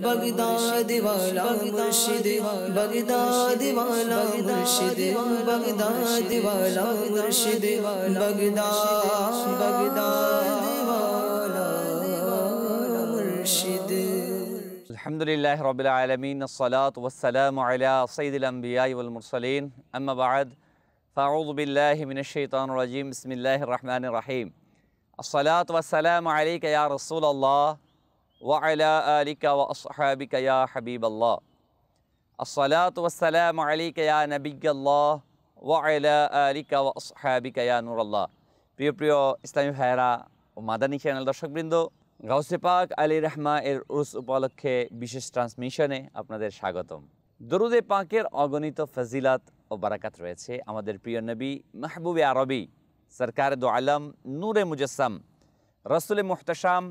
Baghdad वाला मुर्शिद Baghdad वाला मुर्शिद बगदाद वाला मुर्शिद बगदाद वाला मुर्शिद। अल्हम्दुलिल्लाहि रब्बिल आलमीन अस्सलातु वस्सलामु अला सय्यिदिल अंबिया'i वल मुरसलीन अम्मा बअद फ़अऊज़ु बिल्लाहि मिनश शैतानिर रजीम बिस्मिल्लाहिर रहमानिर रहीम अस्सलातु वस्सलामु अलैका या रसूलल्लाह व अला आलिका व अस्हाबिका या हबीबल्लाह अस्सलातु वस्सलामु अलैका या नबिय्यल्लाह व अला आलिका व अस्हाबिका या नूरल्लाह। প্রিয় প্রিয় ইসলামী ভাইয়েরা ও মাদানী চ্যানেল দর্শকবৃন্দ, গাউসে পাক আলী রহমা এর উরুস উপলক্ষে বিশেষ ট্রান্সমিশনে আপনাদের স্বাগতম। দরুদে পাকের অগণিত ফজিলাত ও বারাকাত রয়েছে আমাদের প্রিয় নবী মাহবুবে আরবি সরকার দো আলম নূরে মুজাসসাম রসুল মুহতাশাম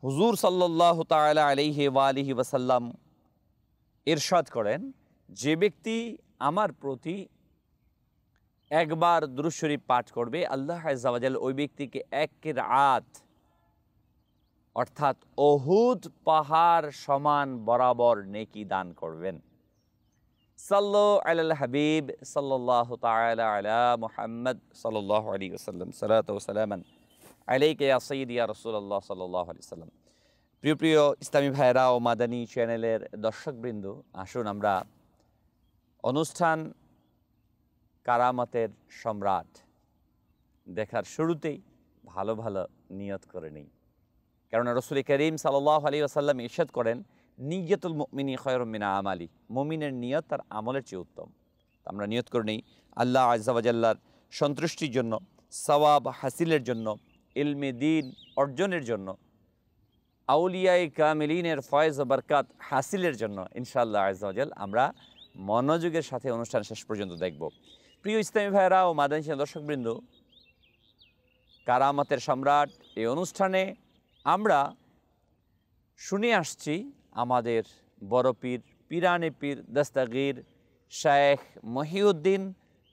হুজুর সাল্লাল্লাহু তাআলা আলাইহি ওয়া আলিহি ওয়াসাল্লাম ইরশাদ করেন, যে ব্যক্তি আমার প্রতি একবার দুরূদ শরীফ পাঠ করবে, আল্লাহ আযজা ওয়া জাল ওই ব্যক্তিকে এক রাত অর্থাৎ উহুদ পাহাড় সমান বরাবর নেকি দান করবেন। সাল্লু আলাল হাবিব সাল্লাল্লাহু তাআলা আলা মুহাম্মদ সাল্লাল্লাহু আলাইহি ওয়াসাল্লাম সালাতু ওয়া সালামান আলাইকা ইয়া সাইয়্যিদি ইয়া রাসূলুল্লাহ সাল্লাল্লাহু আলাইহি ওয়াসাল্লাম। প্রিয় প্রিয় ইসলামী ভাইরা ও মাদানী চ্যানেলের দর্শকবৃন্দ, আসুন আমরা অনুষ্ঠান কারামতের সম্রাট দেখার শুরুতেই ভালো ভালো নিয়ত করে নিই। কারণ রাসূল করিম সাল্লাল্লাহু আলাইহি ওয়াসাল্লাম ইরশাদ করেন, নিয়তুল মুমিনি খায়রুম মিন আমালি, মুমিনের নিয়ত তার আমলের চেয়ে উত্তম। আমরা নিয়ত করে নিই আল্লাহ আযজা ওয়া জাল্লার সন্তুষ্টির জন্য, সওয়াব হাসিলের জন্য, ইলমে দ্বীন অর্জনের জন্য, আউলিয়ায়ে কামিলিনের ফয়েজ ও বরকত হাসিলের জন্য ইনশাআল্লাহ আযজা ওয়া জাল আমরা মনোযোগের সাথে অনুষ্ঠান শেষ পর্যন্ত দেখব। প্রিয় ইসলামী ভাইয়েরা ও মাদানী চ্যানেল দর্শকবৃন্দ, কারামতের সম্রাট এই অনুষ্ঠানে আমরা শুনে আসছি আমাদের বড় পীর পীরানে পীর দস্তগীর শায়েখ মহিউদ্দিন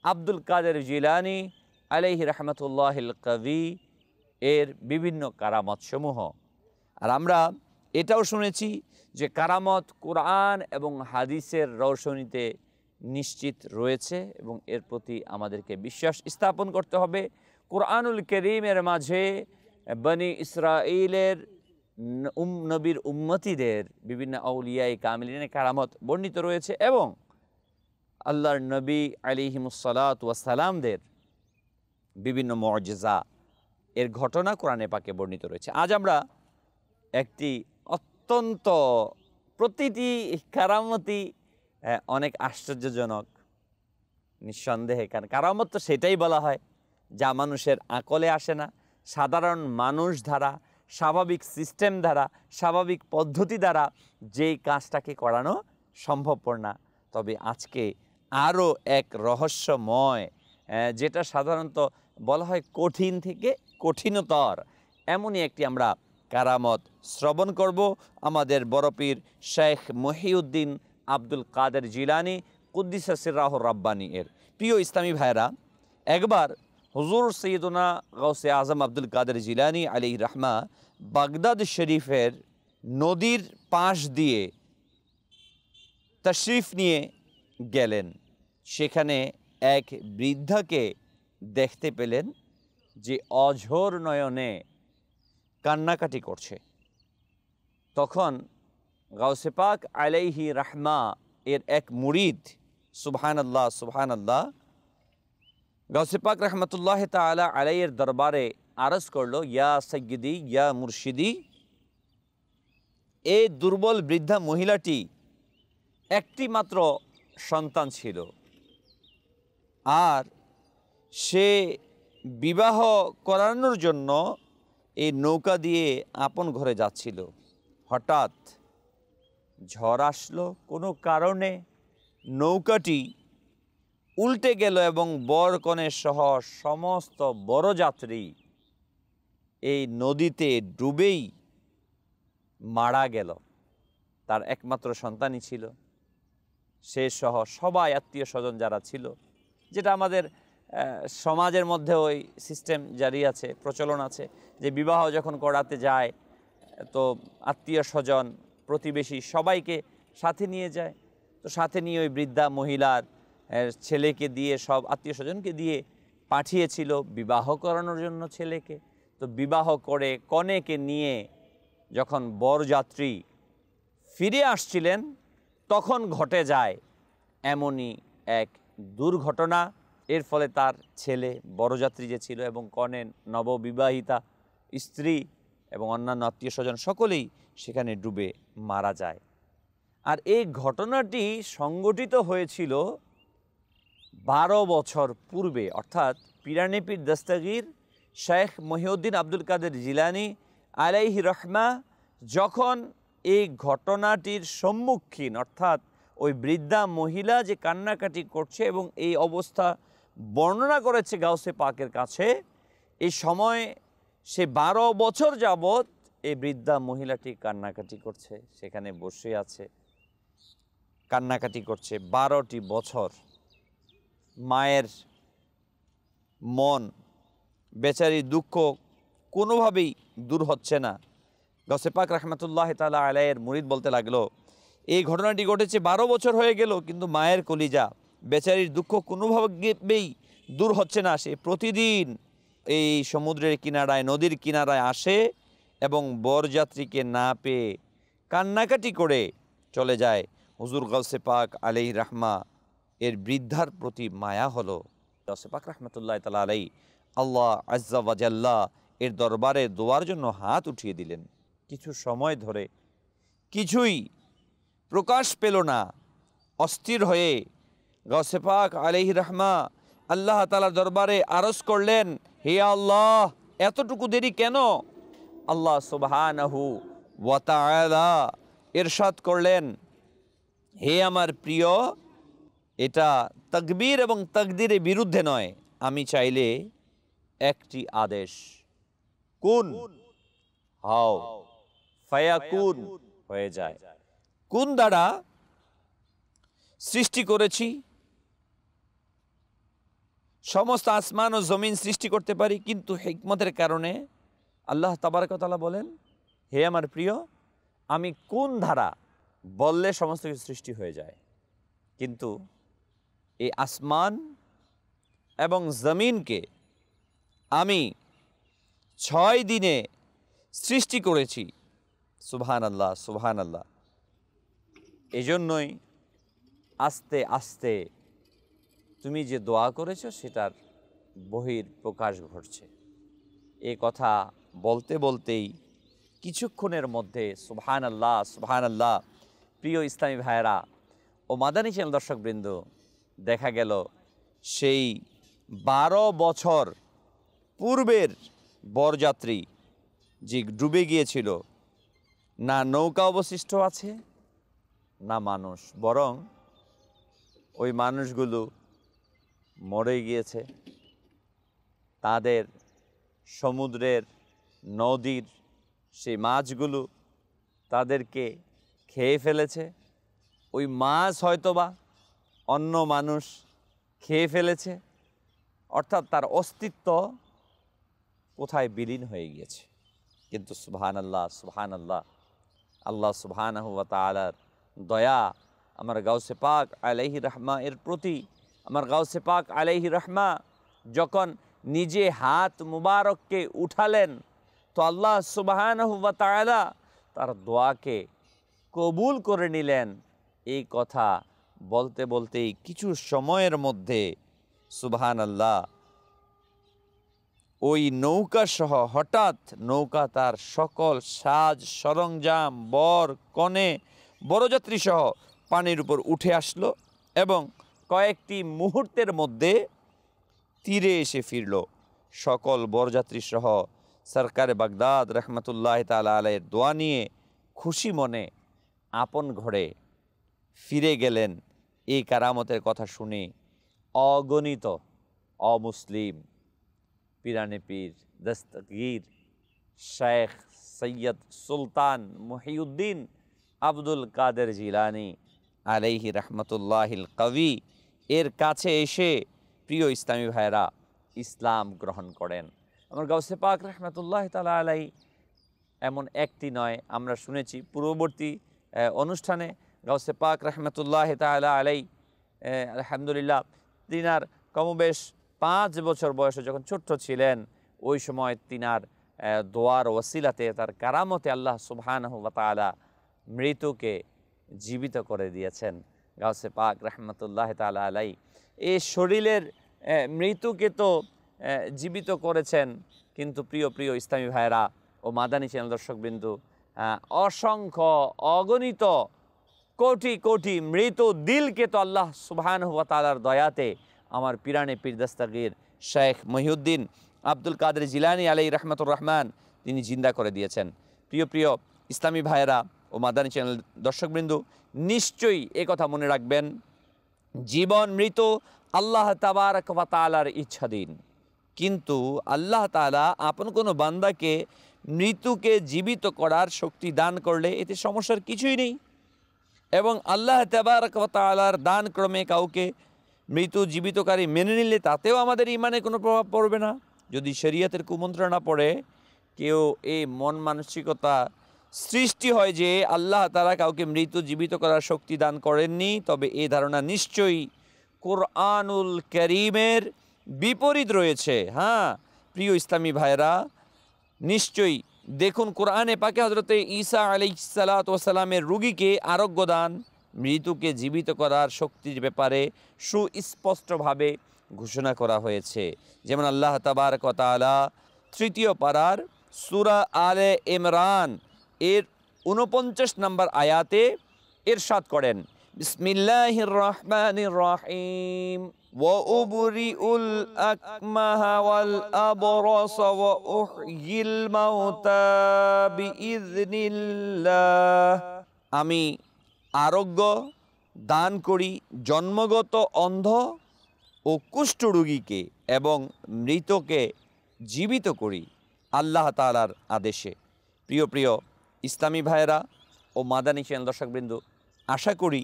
আব্দুল কাদের জিলানী আলাইহি রহমতুল্লাহিল কবি এর বিভিন্ন কারামত সমূহ। আর আমরা এটাও শুনেছি যে কারামত কোরআন এবং হাদিসের রওশনীতে নিশ্চিত রয়েছে এবং এর প্রতি আমাদেরকে বিশ্বাস স্থাপন করতে হবে। কোরআনুল কারীমের মাঝে বনি ইসরাঈলের নবীর উম্মতিদের বিভিন্ন আউলিয়ায়ে কামিলিনের কারামত বর্ণিত রয়েছে এবং আল্লাহর নবী আলাইহিমুসসালাতু ওয়াসসালামদের বিভিন্ন মুআজিজা এর ঘটনা কোরআনে পাকে বর্ণিত রয়েছে। আজ আমরা একটি অত্যন্ত প্রতিটি কারামতই অনেক আশ্চর্যজনক নিঃসন্দেহে, কারণ কারামত তো সেটাই বলা হয় যা মানুষের আকলে আসে না, সাধারণ মানুষ দ্বারা, স্বাভাবিক সিস্টেম দ্বারা, স্বাভাবিক পদ্ধতি দ্বারা যেই কাজটাকে করানো সম্ভবপর না। তবে আজকে আরও এক রহস্যময়, যেটা সাধারণত বলা হয় কঠিন থেকে কঠিনতর, এমনই একটি আমরা কারামত শ্রবণ করব আমাদের বড় পীর শেখ মহিউদ্দিন আব্দুল কাদের জিলানী কুদ্দিসা সিররাহুর রাব্বানী এর। প্রিয় ইসলামী ভাইরা, একবার হুজুর সৈয়দনা গাউসে আজম আব্দুল কাদের জিলানী আলাইহির রহমা বাগদাদ শরীফের নদীর পাশ দিয়ে তশরিফ নিয়ে গেলেন। সেখানে এক বৃদ্ধাকে দেখতে পেলেন যে অঝোর নয়নে কান্নাকাটি করছে। তখন গাউসে পাক আলাইহি রহমা এর এক মুরিদ, সুবহানাল্লাহ সুবহানাল্লাহ, গাউসে পাক রহমতুল্লাহ তাআলা আলাইহির দরবারে আরজ করলো, ইয়া সাইয়্যিদি ইয়া মুর্শিদি। এই দুর্বল বৃদ্ধা মহিলাটি একটি মাত্র সন্তান ছিল আর সে বিবাহ করানোর জন্য এই নৌকা দিয়ে আপন ঘরে যাচ্ছিল। হঠাৎ ঝড় আসলো, কোনো কারণে নৌকাটি উল্টে গেল এবং বর কনে সহ সমস্ত বরযাত্রী এই নদীতে ডুবেই মারা গেল। তার একমাত্র সন্তানই ছিল, সে সহ সবাই আত্মীয় স্বজন যারা ছিল, যেটা আমাদের সমাজের মধ্যে ওই সিস্টেম জারি আছে, প্রচলন আছে যে বিবাহ যখন করাতে যায় তো আত্মীয় স্বজন প্রতিবেশী সবাইকে সাথে নিয়ে যায়। তো সাথে নিয়ে ওই বৃদ্ধা মহিলার ছেলেকে দিয়ে, সব আত্মীয় স্বজনকে দিয়ে পাঠিয়েছিল বিবাহ করানোর জন্য ছেলেকে। তো বিবাহ করে কনেকে নিয়ে যখন বরযাত্রী ফিরে আসছিলেন, তখন ঘটে যায় এমনই এক দুর্ঘটনা। এর ফলে তার ছেলে, বরযাত্রী যে ছিল, এবং কনে নববিবাহিতা স্ত্রী এবং অন্যান্য আত্মীয় স্বজন সকলেই সেখানে ডুবে মারা যায়। আর এই ঘটনাটি সংগঠিত হয়েছিল 12 বছর পূর্বে, অর্থাৎ পিরানে পীর দস্তগীর শেখ মহিউদ্দিন আব্দুল কাদের জিলানী আলাইহি রহমা যখন এই ঘটনাটির সম্মুখীন, অর্থাৎ ওই বৃদ্ধা মহিলা যে কান্নাকাটি করছে এবং এই অবস্থা বর্ণনা করেছে গাউসে পাকের কাছে, এই সময় সে 12 বছর যাবৎ এই বৃদ্ধা মহিলাটি কান্নাকাটি করছে, সেখানে বসে আছে, কান্নাকাটি করছে 12টি বছর। মায়ের মন, বেচারি দুঃখ কোনোভাবেই দূর হচ্ছে না। গাউসে পাক রহমতুল্লাহ তাআলা আলাইহির মুরিদ বলতে লাগলো, এই ঘটনাটি ঘটেছে 12 বছর হয়ে গেল, কিন্তু মায়ের কলিজা, বেচারির দুঃখ কোনোভাবেই দূর হচ্ছে না। সে প্রতিদিন এই সমুদ্রের কিনারায়, নদীর কিনারায় আসে এবং বরযাত্রীকে না পেয়ে কান্নাকাটি করে চলে যায়। হুজুর গাউসে পাক আলাইহি রহমা এর বৃদ্ধার প্রতি মায়া হলো। গাউসে পাক রহমতুল্লাহ তাআলা আলাইহি আল্লাহ আজ্জা ওয়া জাল্লা এর দরবারে দোয়ার জন্য হাত উঠিয়ে দিলেন। কিছু সময় ধরে কিছুই প্রকাশ পেল না। অস্থির হয়ে গাউসে পাক আলাইহি রহমা আল্লাহ তাআলার দরবারে আরজ করলেন, হে আল্লাহ, এতটুকু দেরি কেন? আল্লাহ সুবহানাহু ওয়া তাআলা ইরশাদ করলেন, হে আমার প্রিয়, এটা তাকবীর এবং তাকদীরের বিরুদ্ধে নয়। আমি চাইলে একটি আদেশ, কুন হাও ফায়াকুন, হয়ে যায়। কোন দ্বারা সৃষ্টি করেছি, সমস্ত আসমান ও জমিন সৃষ্টি করতে পারি, কিন্তু হিকমতের কারণে আল্লাহ তাবারক ওয়া তাআলা বলেন, হে আমার প্রিয়, আমি কোন ধারা বললে সমস্ত কিছু সৃষ্টি হয়ে যায়। কিন্তু এই আসমান এবং জমিনকে আমি 6 দিনে সৃষ্টি করেছি। সুবহানাল্লাহ, সুবহানাল্লাহ। এজন্যই আস্তে আস্তে তুমি যে দোয়া করেছো সেটার বহির প্রকাশ ঘটছে। এ কথা বলতে বলতেই কিছুক্ষণের মধ্যে, সুবহানাল্লাহ, সুবহানাল্লাহ, প্রিয় ইসলামী ভাইয়েরা ও মাদানী চ্যানেল দর্শকবৃন্দ, দেখা গেল সেই 12 বছর পূর্বের বরযাত্রী যে ডুবে গিয়েছিল, না নৌকা অবশিষ্ট আছে, না মানুষ, বরং ওই মানুষগুলো মরে গিয়েছে। তাদের সমুদ্রের, নদীর সেই মাছগুলো তাদেরকে খেয়ে ফেলেছে। ওই মাছ হয়তোবা অন্য মানুষ খেয়ে ফেলেছে, অর্থাৎ তার অস্তিত্ব কোথায় বিলীন হয়ে গিয়েছে। কিন্তু সুবহানাল্লাহ, সুবহানাল্লাহ, আল্লাহ সুবহানাহু ওয়া তাআলার দয়া আমার গাউসে পাক আলাইহি রহমা এর প্রতি। আমার গাউসে পাক আলাইহি রহমা যখন নিজে হাত মুবারককে উঠালেন, তো আল্লাহ সুবহানাহু ওয়া তাআলা তার দোয়াকে কবুল করে নিলেন। এই কথা বলতে বলতেই কিছু সময়ের মধ্যে সুবহানাল্লাহ ওই নৌকা সহ হঠাৎ নৌকা তার সকল সাজ সরঞ্জাম, বর কনে, বরযাত্রী সহ পানির উপর উঠে আসলো এবং কয়েকটি মুহূর্তের মধ্যে তীরে এসে ফিরল। সকল বরযাত্রী সহ সরকারে বাগদাদ রহমতুল্লাহ তাআলা আলাইহির দোয়া নিয়ে খুশি মনে আপন ঘরে ফিরে গেলেন। এই কারামতের কথা শুনে অগণিত অমুসলিম পিরানে পীর দস্তগীর শেখ সৈয়দ সুলতান মহিউদ্দিন আব্দুল কাদের জিলানী আলাইহি রহমতুল্লাহিল কবি এর কাছে এসে, প্রিয় ইসলামী ভাইরা, ইসলাম গ্রহণ করেন। আমার গাউসে পাক রহমতুল্লাহ তাআলা আলাইহি এমন একটি নয়, আমরা শুনেছি পূর্ববর্তী অনুষ্ঠানে গাউসে পাক রহমতুল্লাহ তাআলা আলাই আলহামদুলিল্লাহ তিনার কমবেশ 5 বছর বয়সে যখন ছোট্ট ছিলেন ওই সময় তিনার দোয়ার ওসিলাতে তার কারামতে আল্লাহ সুবহানাহু ওয়া তাআলা মৃত্যুকে জীবিত করে দিয়েছেন। গাউসে পাক রহমতুল্লাহ তাআলা আলাই এই শরীরের মৃত্যুকে তো জীবিত করেছেন, কিন্তু প্রিয় প্রিয় ইসলামী ভাইরা ও মাদানী চ্যানেল দর্শকবৃন্দু, অসংখ্য অগণিত কোটি কোটি মৃত দিলকে তো আল্লাহ সুবহানাহু ওয়া তাআলার দয়াতে আমার পিরানে পীর দস্তগীর শেখ মহিউদ্দিন আব্দুল কাদের জিলানী আলাইহি রহমাতুর রহমান তিনি জিন্দা করে দিয়েছেন। প্রিয় প্রিয় ইসলামী ভাইয়েরা ও মাদানী চ্যানেল দর্শকবৃন্দু, নিশ্চয়ই কথা মনে রাখবেন, জীবন মৃত আল্লাহ তাবারক ওয়া তাআলার ইচ্ছাধীন, কিন্তু আল্লাহ তাআলা আপন কোনো বান্দাকে মৃত্যুকে জীবিত করার শক্তি দান করলে এতে সমস্যার কিছুই নেই। এবং আল্লাহ তাবারক ওয়া তাআলার দান ক্রমে কাউকে মৃত্যু জীবিতকারী মেনে নিলে তাতেও আমাদের ইমানে কোনো প্রভাব পড়বে না। যদি শরীয়তের কুমন্ত্রণা পড়ে কেউ এই মন মানসিকতা সৃষ্টি হয় যে আল্লাহ তাআলা কাউকে মৃত্যু জীবিত করার শক্তি দান করেননি, তবে এই ধারণা নিশ্চয়ই কোরআনুল কারীমের বিপরীত রয়েছে। হ্যাঁ প্রিয় ইসলামী ভাইরা, নিশ্চয়ই দেখুন কোরআনে পাকে হযরতে ঈসা আলাইহিস সালাতু ওয়াস সালামের রোগীকে আরোগ্য দান, মৃত্যুকে জীবিত করার শক্তির ব্যাপারে সুস্পষ্টভাবে ঘোষণা করা হয়েছে। যেমন আল্লাহ তাবারক ওয়া তাআলা 3য় পারার সূরা আলে ইমরান এর 49 নম্বর আয়াতে ইরশাদ করেন, বিসমিল্লাহির রহমানির রহিম ওয়া উবরিউল আকমাহা ওয়াল আবরাস ওয়া উহয়িল মাউতা বিইذনিল্লাহ। আমি আরোগ্য দান করি জন্মগত অন্ধ ও কুষ্ঠরোগীকে এবং মৃতকে জীবিত করি আল্লাহ তাআলার আদেশে। প্রিয় প্রিয় ইসলামী ভাইয়েরা ও মাদানী চ্যানেল দর্শকবৃন্দু, আশা করি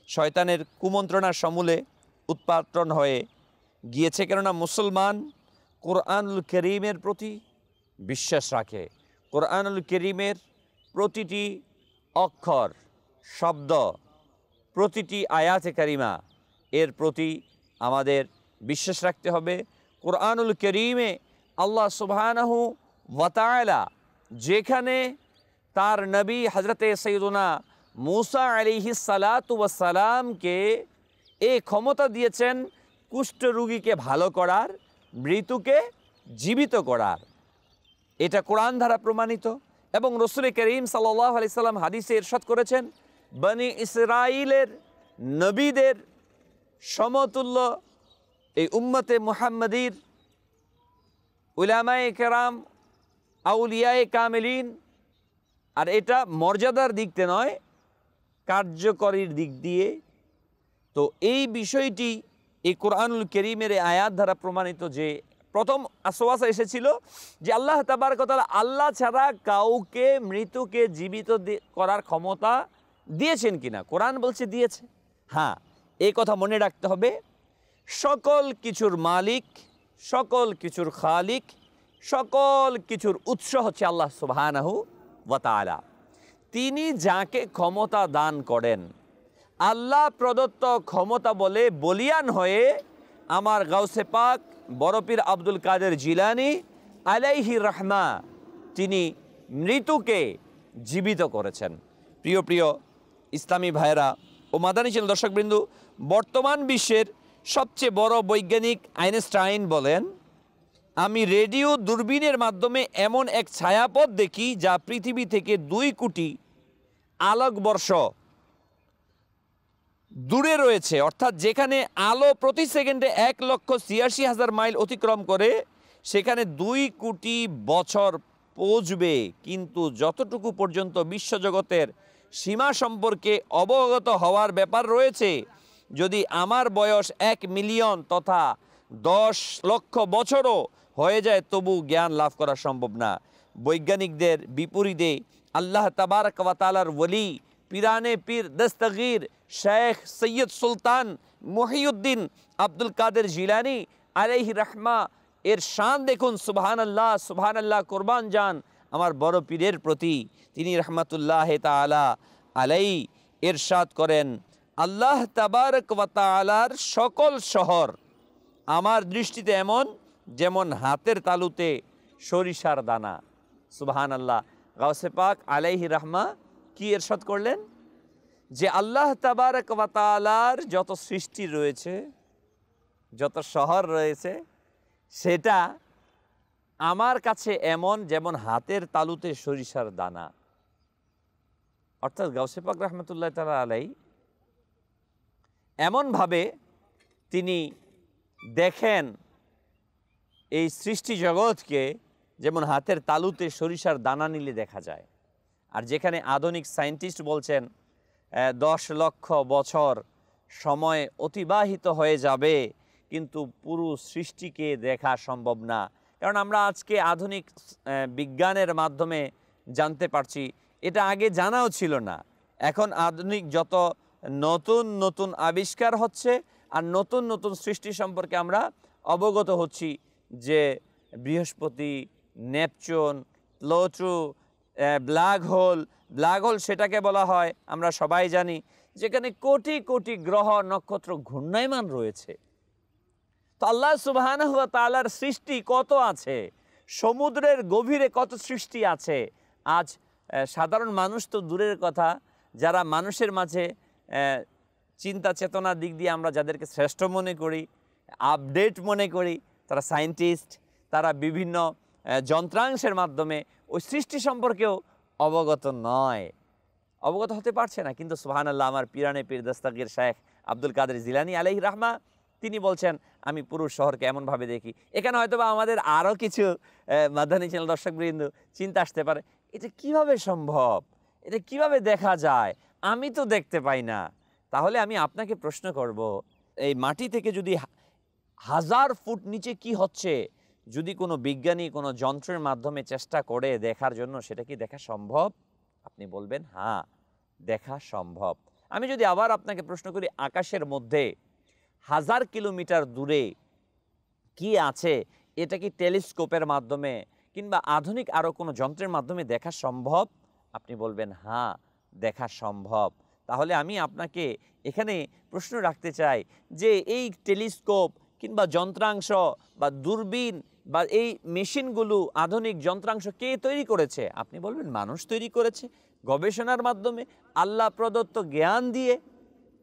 শয়তানের কুমন্ত্রণার সমূলে উৎপাটন হয়ে গিয়েছে, কেননা মুসলমান কোরআনুল কারীমের প্রতি বিশ্বাস রাখে। কোরআনুল কারীমের প্রতিটি অক্ষর, শব্দ, প্রতিটি আয়াতে কারিমা এর প্রতি আমাদের বিশ্বাস রাখতে হবে। কোরআনুল কারীমে আল্লাহ সুবহানাহু ওয়া তাআলা যেখানে তার নবী হযরতে সাইয়্যিদুনা মূসা আলাইহিস সালাতু ওয়াস সালামকে এই ক্ষমতা দিয়েছেন কুষ্ঠরোগীকে ভালো করার, মৃত্যুকে জীবিত করার, এটা কোরআন দ্বারা প্রমাণিত। এবং রাসূল করিম সাল্লাল্লাহু আলাইহি সাল্লাম হাদিসে ইরশাদ করেছেন, বনি ইসরাইলের নবীদের সমতুল্য এই উম্মতে মুহাম্মাদির উলামায়ে কেরাম, আউলিয়ায়ে কামিলিন, আর এটা মর্যাদার দিক থেকে নয়, কার্যকরীর দিক দিয়ে। তো এই বিষয়টি এই কোরআনুল কারীমের আয়াত দ্বারা প্রমাণিত যে প্রথম আশঙ্কা এসেছিল যে আল্লাহ তাবারক ওয়া তাআলা আল্লাহ ছাড়া কাউকে মৃত্যুকে জীবিত করার ক্ষমতা দিয়েছেন কিনা। কোরআন বলছে দিয়েছে। হ্যাঁ, এই কথা মনে রাখতে হবে, সকল কিছুর মালিক, সকল কিছুর খালিক, সকল কিছুর উৎস হচ্ছে আল্লাহ সুবহানাহু ওয়া তাআলা। তিনি যাকে ক্ষমতা দান করেন, আল্লাহ প্রদত্ত ক্ষমতা বলে বলিয়ান হয়ে আমার গাউসে পাক বড় পীর আব্দুল কাদের জিলানী আলাইহি রহমা তিনি মৃত্যুকে জীবিত করেছেন। প্রিয় প্রিয় ইসলামী ভাইরা ও মাদানী চ্যানেল দর্শকবৃন্দু, বর্তমান বিশ্বের সবচেয়ে বড় বৈজ্ঞানিক আইনস্টাইন বলেন, আমি রেডিও দূরবীনের মাধ্যমে এমন এক ছায়াপথ দেখি যা পৃথিবী থেকে 2 কোটি আলোকবর্ষ দূরে রয়েছে। অর্থাৎ যেখানে আলো প্রতি সেকেন্ডে 1,86,000 মাইল অতিক্রম করে, সেখানে 2 কোটি বছর পৌঁছবে। কিন্তু যতটুকু পর্যন্ত বিশ্বজগতের সীমা সম্পর্কে অবগত হওয়ার ব্যাপার রয়েছে, যদি আমার বয়স 1 মিলিয়ন তথা 10 লক্ষ বছরও হয়ে যায়, তবু জ্ঞান লাভ করা সম্ভব না। বৈজ্ঞানিকদের বিপরীতে আল্লাহ তাবারক ওয়া তাআলার ওলি পিরানে পীর দস্তগীর শেখ সৈয়দ সুলতান মহিউদ্দিন আব্দুল কাদের জিলানী আলাইহি রহমা এর শান দেখুন। সুবহানাল্লাহ, সুবহানাল্লাহ, কুরবান যান আমার বড় পীরের প্রতি। তিনি রহমাতুল্লাহ তাআলা আলাই ইরশাদ করেন, আল্লাহ তাবারক ওয়া তাআলার সকল শহর আমার দৃষ্টিতে এমন যেমন হাতের তালুতে সরিষার দানা। সুবহানাল্লাহ। গাউসে পাক আলাইহি রাহমা কি ইরশাদ করলেন যে আল্লাহ তাবারক ওয়া তাআলার যত সৃষ্টি রয়েছে, যত শহর রয়েছে, সেটা আমার কাছে এমন যেমন হাতের তালুতে সরিষার দানা। অর্থাৎ গাউসে পাক রহমতুল্লাহ তাআলা আলাইহি এমনভাবে তিনি দেখেন এই সৃষ্টি জগৎকে যেমন হাতের তালুতে সরিষার দানা নিলে দেখা যায়। আর যেখানে আধুনিক সায়েন্টিস্ট বলছেন 10 লক্ষ বছর সময় অতিবাহিত হয়ে যাবে কিন্তু পুরো সৃষ্টিকে দেখা সম্ভব না। কারণ আমরা আজকে আধুনিক বিজ্ঞানের মাধ্যমে জানতে পারছি, এটা আগে জানাও ছিল না। এখন আধুনিক যত নতুন নতুন আবিষ্কার হচ্ছে আর নতুন নতুন সৃষ্টি সম্পর্কে আমরা অবগত হচ্ছি, যে বৃহস্পতি, নেপচুন, প্লুটো, ব্ল্যাক হোল সেটাকে বলা হয়, আমরা সবাই জানি, যেখানে কোটি কোটি গ্রহ নক্ষত্র ঘূর্ণায়মান রয়েছে। তো আল্লাহ সুবহানাহু ওয়া তাআলার সৃষ্টি কত আছে, সমুদ্রের গভীরে কত সৃষ্টি আছে। আজ সাধারণ মানুষ তো দূরের কথা, যারা মানুষের মাঝে চিন্তা চেতনার দিক দিয়ে আমরা যাদেরকে শ্রেষ্ঠ মনে করি, আপডেট মনে করি, তারা সায়েন্টিস্ট, তারা বিভিন্ন যন্ত্রাংশের মাধ্যমে ওই সৃষ্টি সম্পর্কেও অবগত নয়, অবগত হতে পারছে না। কিন্তু সুবহানাল্লাহ, আমার পিরানে পীর দস্তগীর শেখ আব্দুল কাদের জিলানী আলাইহি রাহমা তিনি বলছেন, আমি পুরো শহরকে এমনভাবে দেখি। এখানে হয়তো বা আমাদের আরও কিছু মাদানী চ্যানেল দর্শকবৃন্দ চিন্তা আসতে পারে, এটা কিভাবে সম্ভব, এটা কিভাবে দেখা যায়, আমি তো দেখতে পাই না। তাহলে আমি আপনাকে প্রশ্ন করব, এই মাটি থেকে যদি 1000 ফুট নিচে কি হচ্ছে, যদি কোনো বিজ্ঞানী কোনো যন্ত্রের মাধ্যমে চেষ্টা করে দেখার জন্য, সেটা কি দেখা সম্ভব? আপনি বলবেন হ্যাঁ, দেখা সম্ভব। আমি যদি আবার আপনাকে প্রশ্ন করি, আকাশের মধ্যে 1000 কিলোমিটার দূরে কি আছে, এটা কি টেলিস্কোপের মাধ্যমে কিংবা আধুনিক আরও কোনো যন্ত্রের মাধ্যমে দেখা সম্ভব? আপনি বলবেন হ্যাঁ, দেখা সম্ভব। তাহলে আমি আপনাকে এখানে প্রশ্ন রাখতে চাই যে এই টেলিস্কোপ কিংবা যন্ত্রাংশ বা দূরবীন বা এই মেশিনগুলো, আধুনিক যন্ত্রাংশ কে তৈরি করেছে? আপনি বলবেন মানুষ তৈরি করেছে গবেষণার মাধ্যমে, আল্লাহ প্রদত্ত জ্ঞান দিয়ে।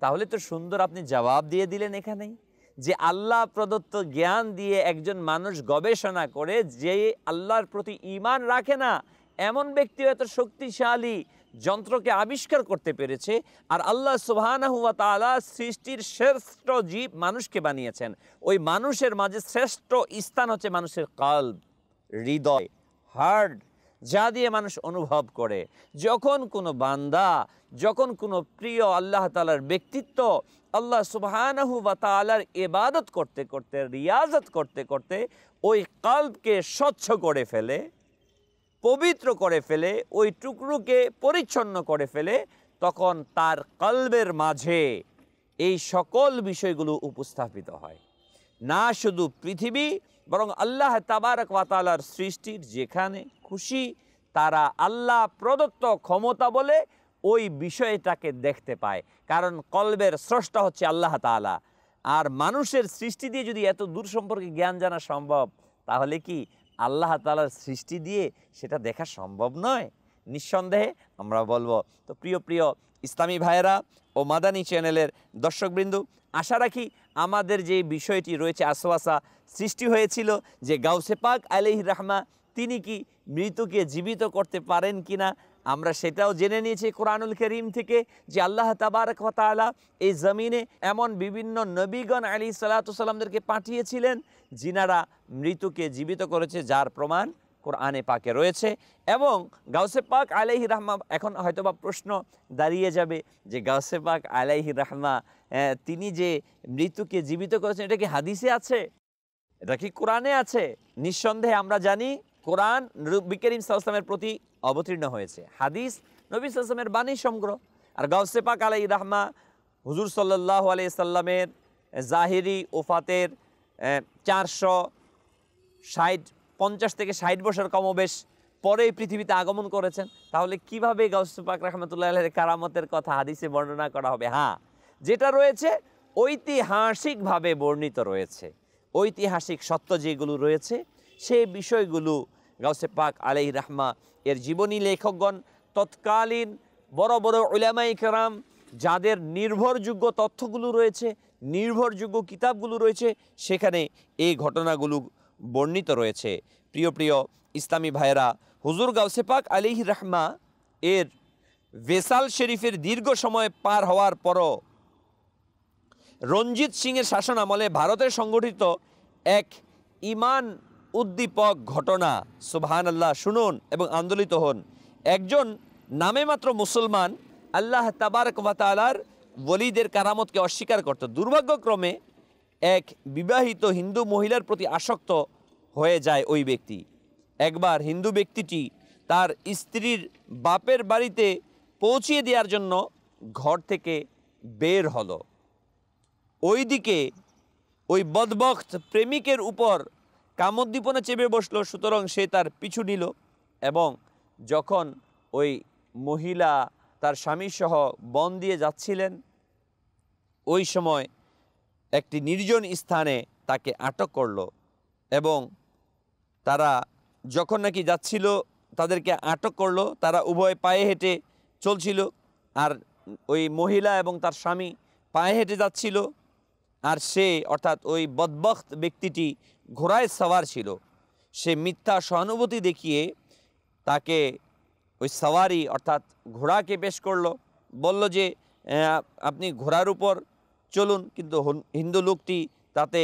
তাহলে তো সুন্দর আপনি জবাব দিয়ে দিলেন এখানেই, যে আল্লাহ প্রদত্ত জ্ঞান দিয়ে একজন মানুষ গবেষণা করে, যে আল্লাহর প্রতি ঈমান রাখে না এমন ব্যক্তি এত শক্তিশালী যন্ত্রকে আবিষ্কার করতে পেরেছে। আর আল্লাহ সুবহানাহু ওয়া তাআলা সৃষ্টির শ্রেষ্ঠ জীব মানুষকে বানিয়েছেন। ওই মানুষের মাঝে শ্রেষ্ঠ স্থান হচ্ছে মানুষের কলব, হৃদয়, হার্ট, যা দিয়ে মানুষ অনুভব করে। যখন কোনো বান্দা, যখন কোনো প্রিয় আল্লাহ তাআলার ব্যক্তিত্ব আল্লাহ সুবহানাহু ওয়া তাআলার ইবাদত করতে করতে, রিয়াজত করতে করতে ওই কলবকে স্বচ্ছ করে ফেলে, পবিত্র করে ফেলে, ওই টুকরোকে পরিচ্ছন্ন করে ফেলে, তখন তার কলবের মাঝে এই সকল বিষয়গুলো উপস্থাপিত হয়। না শুধু পৃথিবী, বরং আল্লাহ তাবারক ওয়া তাআলার সৃষ্টির যেখানে খুশি তারা আল্লাহ প্রদত্ত ক্ষমতা বলে ওই বিষয়টাকে দেখতে পায়। কারণ কলবের স্রষ্টা হচ্ছে আল্লাহ তাআলা। আর মানুষের সৃষ্টি দিয়ে যদি এত দূর সম্পর্কে জ্ঞান জানা সম্ভব, তাহলে কি আল্লাহ তাআলার সৃষ্টি দিয়ে সেটা দেখা সম্ভব নয়? নিঃসন্দেহে আমরা বলবো। তো প্রিয় প্রিয় ইসলামী ভাইয়েরা ও মাদানী চ্যানেলের দর্শকবৃন্দ, আশা রাখি আমাদের যে বিষয়টি রয়েছে, আসওয়াসা সৃষ্টি হয়েছিল যে গাউসে পাক আলাইহি রাহমা তিনি কি মৃতকে জীবিত করতে পারেন কিনা, আমরা সেটাও জেনে নিয়েছি কোরআনুল কারীম থেকে, যে আল্লাহ তাবারক ওয়া তাআলা এই জমিনে এমন বিভিন্ন নবীগণ আলাইহিস সালাতু ওয়াস সালামদেরকে পাঠিয়েছিলেন যিনারা মৃতকে জীবিত করেছে, যার প্রমাণ কোরআনে পাকে রয়েছে। এবং গাউসে পাক আলাইহি রাহমা, এখন হয়তোবা প্রশ্ন দাঁড়িয়ে যাবে যে গাউসে পাক আলাইহি রাহমা তিনি যে মৃতকে জীবিত করেছেন, এটা কি হাদিসে আছে, এটা কি কোরআনে আছে? নিঃসন্দেহে আমরা জানি কোরআন নবী করিম সাল্লাল্লাহু আলাইহি ওয়াসাল্লামের প্রতি অবতীর্ণ হয়েছে, হাদিস নবী সাল্লাল্লাহু আলাইহি ওয়াসাল্লামের বাণী সংগ্রহ। আর গাউসে পাক আলাইহি রাহমা হুজুর সাল্লাল্লাহু আলাইহি সাল্লামের জাহিরি ওফাতের 450 থেকে 60 বছর কমবেশ পরে পৃথিবীতে আগমন করেছেন। তাহলে কিভাবে গাউসে পাক রাহমাতুল্লাহ আলাইহির কারামতের কথা হাদিসে বর্ণনা করা হবে? হ্যাঁ, যেটা রয়েছে ঐতিহাসিকভাবে বর্ণিত রয়েছে, ঐতিহাসিক সত্য যেগুলো রয়েছে সেই বিষয়গুলো গাউসে পাক আলাইহি রাহমা এর জীবনী লেখকগণ, তৎকালীন বড় বড় উলামায়ে কেরাম, যাদের নির্ভরযোগ্য তথ্যগুলো রয়েছে, নির্ভরযোগ্য কিতাবগুলো রয়েছে, সেখানে এই ঘটনাগুলো বর্ণিত রয়েছে। প্রিয় প্রিয় ইসলামী ভাইয়েরা, হুজুর গাউসে পাক আলাইহি রাহমা এর ভেসাল শরীফের দীর্ঘ সময় পার হওয়ার পরও রঞ্জিত সিংয়ের শাসন আমলে ভারতে সংগঠিত এক ইমান উদ্দীপক ঘটনা, সুবহানাল্লাহ, শুনুন এবং আন্দোলিত হন। একজন নামে মাত্র মুসলমান আল্লাহ তাবারক ওয়া তাআলার ওলিদের কারামতকে অস্বীকার করত। দুর্ভাগ্যক্রমে এক বিবাহিত হিন্দু মহিলার প্রতি আসক্ত হয়ে যায় ওই ব্যক্তি। একবার হিন্দু ব্যক্তিটি তার স্ত্রীর বাপের বাড়িতে পৌঁছিয়ে দেওয়ার জন্য ঘর থেকে বের হলো। ওইদিকে ওই বদবখ্ত প্রেমিকের উপর কামোদ্দীপনা চেপে বসলো, সুতরাং সে তার পিছু নিল এবং যখন ওই মহিলা তার স্বামীসহ বন দিয়ে যাচ্ছিলেন, ওই সময় একটি নির্জন স্থানে তাকে আটক করলো এবং তারা যখন নাকি যাচ্ছিল তাদেরকে আটক করলো। তারা উভয় পায়ে হেঁটে চলছিল, আর ওই মহিলা এবং তার স্বামী পায়ে হেঁটে যাচ্ছিল, আর সে অর্থাৎ ওই বদবখ্ত ব্যক্তিটি ঘোড়ায় সওয়ার ছিল। সে মিথ্যা সহানুভূতি দেখিয়ে তাকে ওই সওয়ারি অর্থাৎ ঘোড়াকে পেশ করলো, বলল যে আপনি ঘোড়ার উপর চলুন, কিন্তু হিন্দু লোকটি তাতে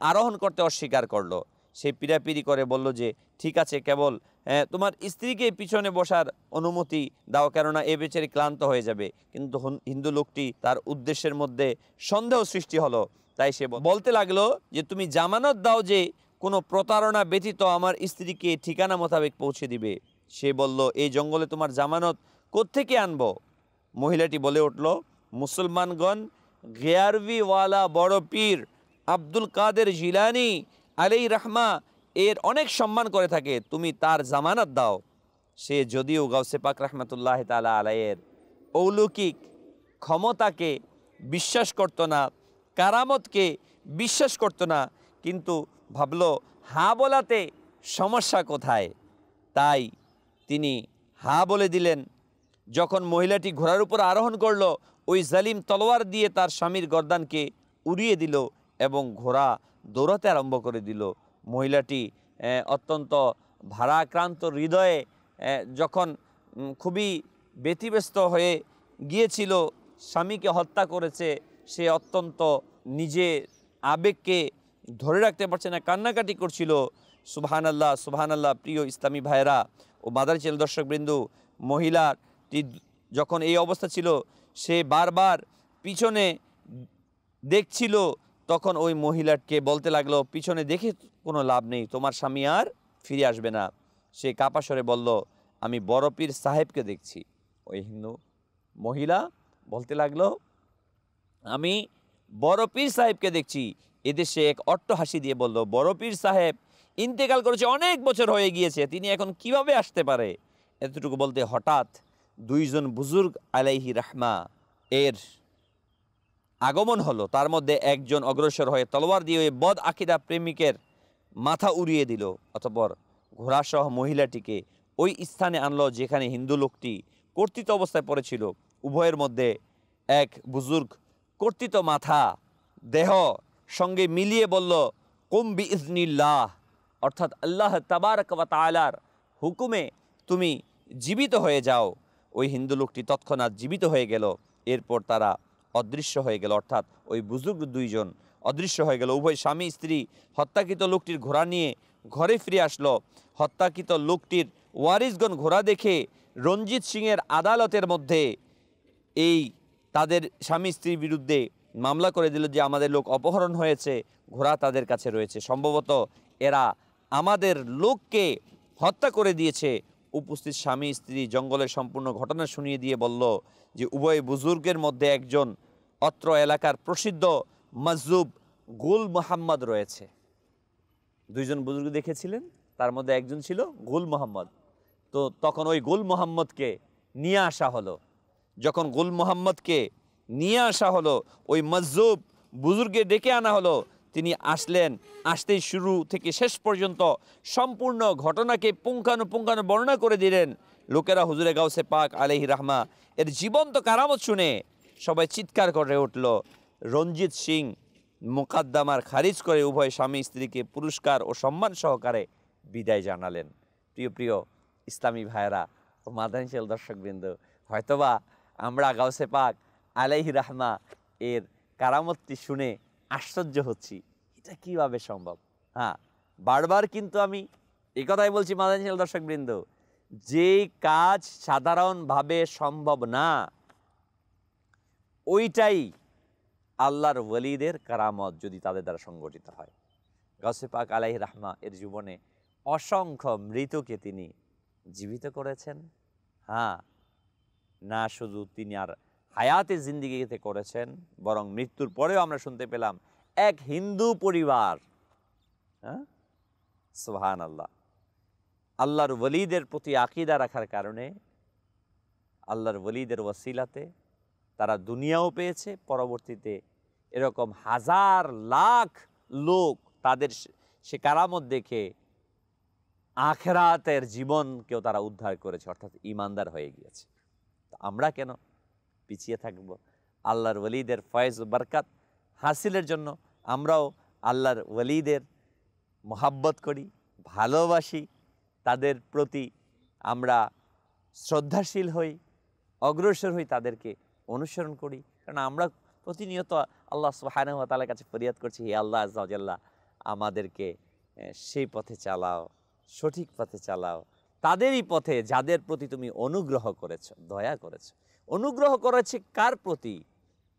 আরোহণ করতে অস্বীকার করলো। সে পিড়াপিড়ি করে বলল যে ঠিক আছে, কেবল তোমার স্ত্রীকে পিছনে বসার অনুমতি দাও, কেননা এ বেচারি ক্লান্ত হয়ে যাবে। কিন্তু হিন্দু লোকটি তার উদ্দেশ্যের মধ্যে সন্দেহ সৃষ্টি হলো, তাই সে বলতে লাগলো যে তুমি জামানত দাও যে কোনো প্রতারণা ব্যতীত আমার স্ত্রীকে ঠিকানা মোতাবেক পৌঁছে দিবে। সে বলল, এই জঙ্গলে তোমার জামানত কোত্থেকে আনবো? মহিলাটি বলে উঠল, মুসলমানগণ গিয়ারভিওয়ালা বড় পীর আব্দুল কাদের জিলানি আলাইহি রাহমা এর অনেক সম্মান করে থাকে, তুমি তার জামানত দাও। সে যদিও গাউসে পাক রাহমাতুল্লাহ তাআলা আলাইহির অলৌকিক ক্ষমতাকে বিশ্বাস করত না, কারামতকে বিশ্বাস করত না, কিন্তু ভাবলো হা বলাতে সমস্যা কোথায়, তাই তিনি হা বলে দিলেন। যখন মহিলাটি ঘোড়ার উপর আরোহণ করলো, ওই জালিম তলোয়ার দিয়ে তার স্বামীর গর্দানকে উড়িয়ে দিল এবং ঘোড়া দৌড়াতে আরম্ভ করে দিল। মহিলাটি অত্যন্ত ভারাক্রান্ত হৃদয়ে যখন খুবই ব্যতিব্যস্ত হয়ে গিয়েছিল, স্বামীকে হত্যা করেছে, সে অত্যন্ত নিজের আবেগকে ধরে রাখতে পারছে না, কান্নাকাটি করছিল। সুবহানাল্লাহ, সুবহানাল্লাহ। প্রিয় ইসলামী ভাইয়েরা ও মাদার চ্যানেল দর্শকবৃন্দু, মহিলাটি যখন এই অবস্থা ছিল, সে বারবার পিছনে দেখছিল। তখন ওই মহিলাকে বলতে লাগলো, পিছনে দেখে কোনো লাভ নেই, তোমার স্বামী আর ফিরে আসবে না। সে কাপা স্বরে বলল, আমি বড় পীর সাহেবকে দেখছি। ওই হিন্দু মহিলা বলতে লাগলো, আমি বড় পীর সাহেবকে দেখছি। এদেশে এক অট্ট হাসি দিয়ে বলল, বড় পীর সাহেব ইন্তেকাল করেছে, অনেক বছর হয়ে গিয়েছে, তিনি এখন কিভাবে আসতে পারে? এতটুকু বলতে হঠাৎ দুইজন বুজুর্গ আলাইহি রাহমা এর আগমন হলো। তার মধ্যে একজন অগ্রসর হয়ে তলোয়ার দিয়ে ওই বদ আকিদা প্রেমিকের মাথা উড়িয়ে দিল। অতঃপর ঘোড়াসহ মহিলাটিকে ওই স্থানে আনলো যেখানে হিন্দু লোকটি কর্তৃত অবস্থায় পড়েছিল। উভয়ের মধ্যে এক বুজুর্গ কর্তৃত মাথা দেহ সঙ্গে মিলিয়ে বলল, কুম বিইজনিল্লাহ, অর্থাৎ আল্লাহ তাবারক ওয়া তাআলার হুকুমে তুমি জীবিত হয়ে যাও। ওই হিন্দু লোকটি তৎক্ষণাৎ জীবিত হয়ে গেল। এরপর তারা অদৃশ্য হয়ে গেল, অর্থাৎ ওই বুজুর্গ দুইজন অদৃশ্য হয়ে গেল। উভয় স্বামী স্ত্রী হত্যাকৃত লোকটির ঘোড়া নিয়ে ঘরে ফিরে আসলো। হত্যাকৃত লোকটির ওয়ারিসগণ ঘোড়া দেখে রঞ্জিত সিংয়ের আদালতের মধ্যে এই তাদের স্বামী স্ত্রীর বিরুদ্ধে মামলা করে দিল যে আমাদের লোক অপহরণ হয়েছে, ঘোড়া তাদের কাছে রয়েছে, সম্ভবত এরা আমাদের লোককে হত্যা করে দিয়েছে। উপস্থিত স্বামী স্ত্রী জঙ্গলের সম্পূর্ণ ঘটনা শুনিয়ে দিয়ে বলল যে উভয় বুজুর্গের মধ্যে একজন অত্র এলাকার প্রসিদ্ধ মাজজুব গুল মোহাম্মদ রয়েছে। দুইজন বুজুর্গ দেখেছিলেন, তার মধ্যে একজন ছিল গুল মোহাম্মদ। তো তখন ওই গুল মোহাম্মদকে নিয়ে আসা হলো। যখন গুল মোহাম্মদকে নিয়ে আসা হলো, ওই মজজুব বুজুর্গে ডেকে আনা হলো। তিনি আসলেন, আসতেই শুরু থেকে শেষ পর্যন্ত সম্পূর্ণ ঘটনাকে পুঙ্খানুপুঙ্খানু বর্ণনা করে দিলেন। লোকেরা হুজুরে গাউসে পাক আলাইহি রাহমা এর জীবন্ত কারামত শুনে সবাই চিৎকার করে উঠল। রঞ্জিত সিং মোকদ্দমার খারিজ করে উভয় স্বামী স্ত্রীকে পুরস্কার ও সম্মান সহকারে বিদায় জানালেন। প্রিয় প্রিয় ইসলামী ভাইয়েরা ও মাদানীশীল দর্শকবৃন্দ, হয়তোবা আমরা গাউসে পাক আলাইহি রাহমা এর কারামতটি শুনে আশ্চর্য হচ্ছি, এটা কিভাবে সম্ভব। হ্যাঁ, বারবার কিন্তু আমি এই কথাই বলছি মাদানীশীল দর্শকবৃন্দ, যে কাজ সাধারণভাবে সম্ভব না, ওইটাই আল্লাহর ওয়ালিদের কারামত যদি তাদের দ্বারা সংগঠিত হয়। গাউসে পাক আলাইহি রাহমা এর জীবনে অসংখ্য মৃতকে তিনি জীবিত করেছেন। হ্যাঁ, না শুধু তিনি আর হায়াতে জিন্দিগিতে করেছেন, বরং মৃত্যুর পরেও আমরা শুনতে পেলাম এক হিন্দু পরিবার, হ্যাঁ, সুবহানাল্লাহ, আল্লাহর ওয়ালিদের প্রতি আকীদা রাখার কারণে আল্লাহর ওয়ালিদের ওয়াসিলাতে তারা দুনিয়াও পেয়েছে, পরবর্তীতে এরকম হাজার লাখ লোক তাদের সে কারামত দেখে আখিরাতের জীবনকেও তারা উদ্ধার করেছে, অর্থাৎ ঈমানদার হয়ে গিয়েছে। তো আমরা কেন পিছিয়ে থাকব? আল্লাহর ওয়ালিদের ফয়েজ ও বরকত হাসিলের জন্য আমরাও আল্লাহর ওয়ালিদের মোহাব্বত করি, ভালোবাসি, তাদের প্রতি আমরা শ্রদ্ধাশীল হই, অগ্রসর হই, তাদেরকে অনুসরণ করি। কারণ আমরা প্রতিনিয়ত আল্লাহ সুবহানাহু ওয়া তাআলার কাছে ফরিয়াদ করছি, হে আল্লাহ আযজা ওয়া জাল্লা, আমাদেরকে সেই পথে চালাও, সঠিক পথে চালাও, তাদেরই পথে যাদের প্রতি তুমি অনুগ্রহ করেছ, দয়া করেছ। অনুগ্রহ করেছে কার প্রতি?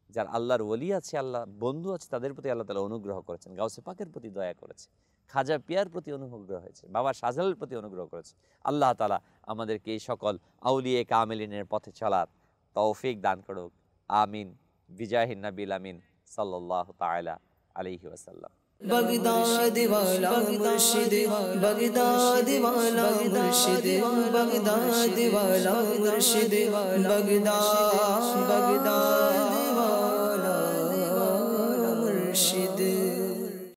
যার আল্লাহর ওলি আছে, আল্লাহ বন্ধু আছে, তাদের প্রতি আল্লাহ তাআলা অনুগ্রহ করেছেন। গাউসে পাকের প্রতি দয়া করেছে, খাজা পিয়ার প্রতি অনুগ্রহ হয়েছে, বাবা শাহজালালের প্রতি অনুগ্রহ করেছে। আল্লাহ তাআলা আমাদেরকে এই সকল আউলিয়ে কামিলিনের পথে চলার তৌফিক দান করুক। আমিন। বিজাহিন নবীল আমিন সাল্লাল্লাহু তাআলা আলাইহি ওয়াসাল্লাম। बगदाद वाला मुर्शिद, बगदाद वाला मुर्शिद, बगदाद वाला मुर्शिद, बगदाद वाला मुर्शिद।